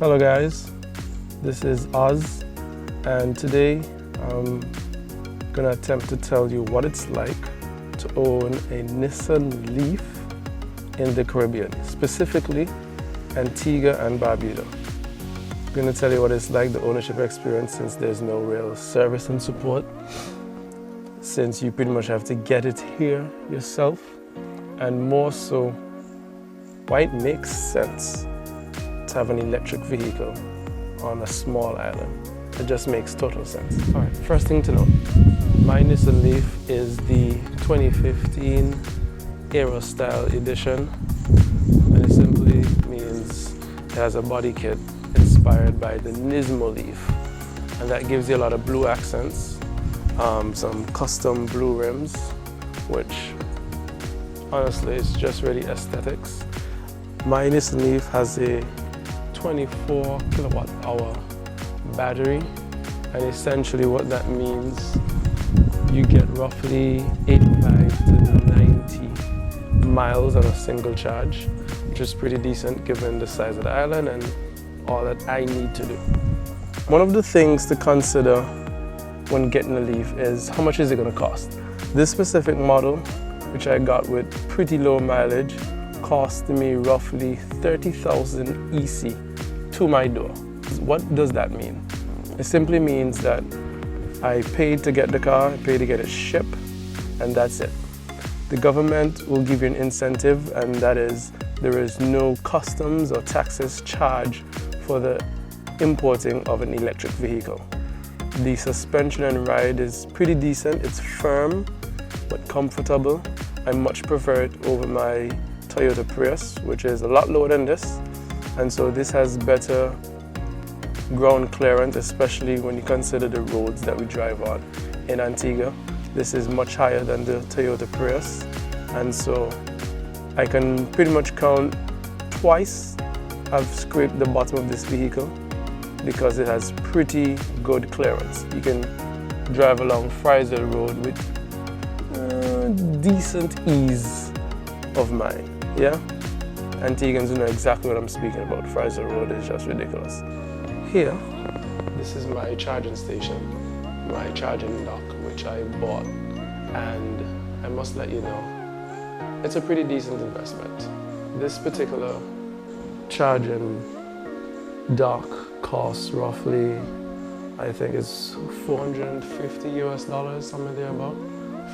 Hello guys, this is Oz, and today I'm gonna attempt to tell you what it's like to own a Nissan Leaf in the Caribbean, specifically Antigua and Barbuda. I'm gonna tell you what it's like, the ownership experience, since there's no real service and support, since you pretty much have to get it here yourself, and more so, why it makes sense to have an electric vehicle on a small island. It just makes total sense. All right, first thing to note, my Nissan Leaf is the 2015 Aero Style Edition, and it simply means it has a body kit inspired by the Nismo Leaf, and that gives you a lot of blue accents, some custom blue rims, which honestly is just really aesthetics. My Nissan Leaf has a 24 kilowatt hour battery, and essentially what that means, you get roughly 85 to 90 miles on a single charge, which is pretty decent given the size of the island and all that I need to do. One of the things to consider when getting a Leaf is how much is it going to cost. This specific model, which I got with pretty low mileage, cost me roughly 30,000 EC to my door. What does that mean? It simply means that I paid to get the car, I paid to get it shipped, and that's it. The government will give you an incentive, and that is there is no customs or taxes charged for the importing of an electric vehicle. The suspension and ride is pretty decent. It's firm but comfortable. I much prefer it over my Toyota Prius, which is a lot lower than this, and so this has better ground clearance, especially when you consider the roads that we drive on in Antigua. This is much higher than the Toyota Prius, and so I can pretty much count twice I've scraped the bottom of this vehicle because it has pretty good clearance. You can drive along Friesel Road with decent ease of mind. Yeah? Antiguans know exactly what I'm speaking about. Friesel Road is just ridiculous. Here, this is my charging station, my charging dock, which I bought, and I must let you know, it's a pretty decent investment. This particular charging dock costs roughly, I think it's 450 US dollars, somewhere there about,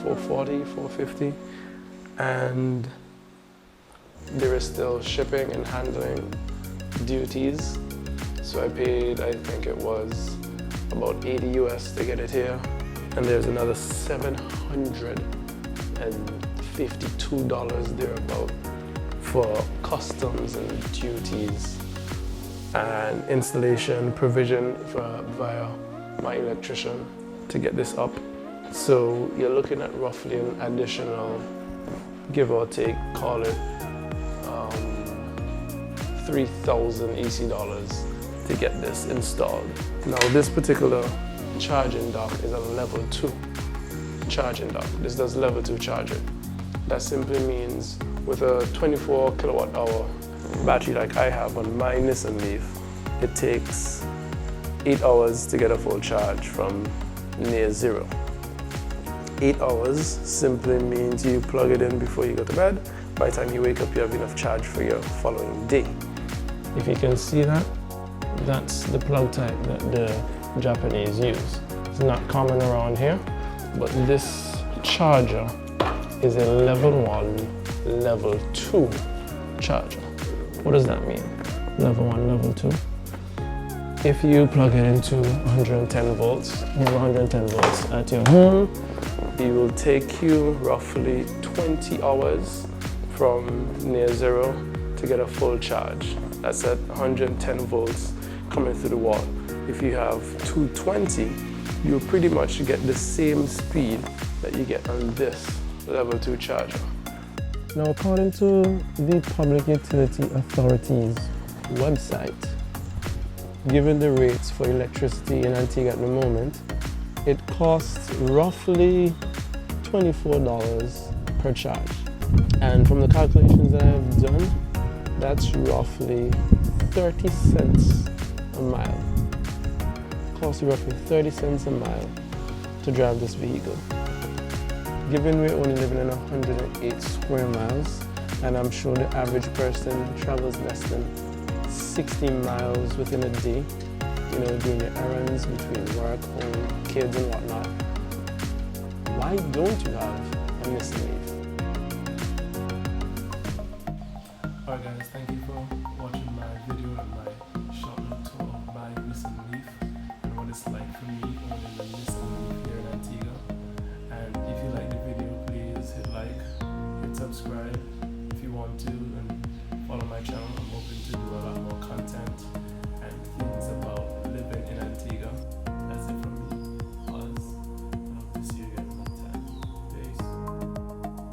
440, 450, and there is still shipping and handling duties. So I paid, I think it was about 80 US to get it here. And there's another $752 thereabout for customs and duties and installation provision via my electrician to get this up. So you're looking at roughly an additional, give or take, call it 3,000 EC dollars to get this installed. Now this particular charging dock is a level 2 charging dock. This does level 2 charging. That simply means with a 24 kilowatt hour battery like I have on my Nissan Leaf, it takes 8 hours to get a full charge from near zero. 8 hours simply means you plug it in before you go to bed. By the time you wake up, you have enough charge for your following day. If you can see that, that's the plug type that the Japanese use. It's not common around here, but this charger is a level 1, level 2 charger. What does that mean? Level 1, level 2? If you plug it into 110 volts, you have 110 volts at your home, it will take you roughly 20 hours from near zero to get a full charge. That's at 110 volts coming through the wall. If you have 220, you'll pretty much get the same speed that you get on this level 2 charger. Now, according to the Public Utility Authority's website, given the rates for electricity in Antigua at the moment, it costs roughly $24 per charge. And from the calculations that I've done, that's roughly 30 cents a mile. Costs you roughly 30 cents a mile to drive this vehicle. Given we're only living in 108 square miles, and I'm sure the average person travels less than 60 miles within a day, you know, doing your errands between work, home, kids and whatnot, why don't you have a Nissan Leaf? Alright guys, thank you for watching my video and my short little tour of my Nissan Leaf and what it's like for me owning a Nissan Leaf here in Antigua. And if you like the video, please hit like, hit subscribe if you want to, and follow my channel. I'm hoping to do a lot more content and things about